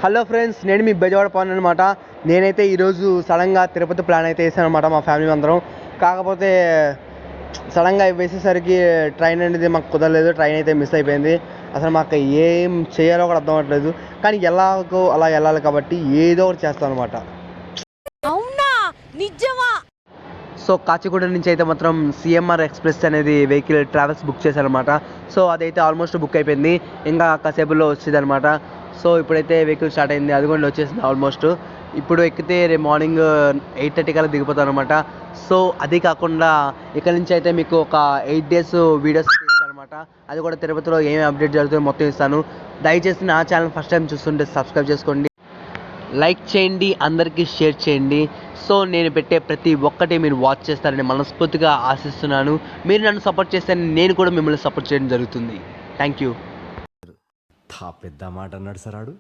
Hello friends, నేను మీ బెజవాడ పవన్ అనమాట. నేనైతే ఈరోజు సడన్గా తిరుపతి ప్లాన్ అయితే వేసాను అనమాట మా ఫ్యామిలీ అందరం. కాకపోతే సడన్గా వేసేసరికి ట్రైన్ అనేది మాకు కుదరలేదు. ట్రైన్ అయితే మిస్ అయిపోయింది. అసలు మాకు ఏం చేయాలో కూడా అర్థం అవ్వట్లేదు. కానీ ఎలాగో అలా వెళ్ళాలి కాబట్టి ఏదో ఒకటి చేస్తాను అనమాట. సో కాచిగూడ నుంచి అయితే మాత్రం సిఎంఆర్ ఎక్స్ప్రెస్ అనేది వెహికల్ ట్రావెల్స్ బుక్ చేశారనమాట. సో అదైతే ఆల్మోస్ట్ బుక్ అయిపోయింది. ఇంకా కాసేపులో వచ్చింది అనమాట. సో ఇప్పుడైతే వెహికల్ స్టార్ట్ అయింది, అది కూడా వచ్చేసింది ఆల్మోస్ట్. ఇప్పుడు ఎక్కితే రేపు మార్నింగ్ 8:30 కల్లా దిగిపోతాను అనమాట. సో అది కాకుండా ఇక్కడ నుంచి అయితే మీకు ఒక 8 days వీడియోస్ ఇస్తానమాట. అది కూడా తిరుపతిలో ఏమేమి అప్డేట్ జరుగుతుందో మొత్తం ఇస్తాను. దయచేసి నా ఛానల్ ఫస్ట్ టైం చూస్తుంటే సబ్స్క్రైబ్ చేసుకోండి, లైక్ చేయండి, అందరికీ షేర్ చేయండి. సో నేను పెట్టే ప్రతి ఒక్కటి మీరు వాచ్ చేస్తారని మనస్ఫూర్తిగా ఆశిస్తున్నాను. మీరు నన్ను సపోర్ట్ చేస్తే నేను కూడా మిమ్మల్ని సపోర్ట్ చేయడం జరుగుతుంది. Thank you. పెద్ద మాట అన్నాడు సరాడు.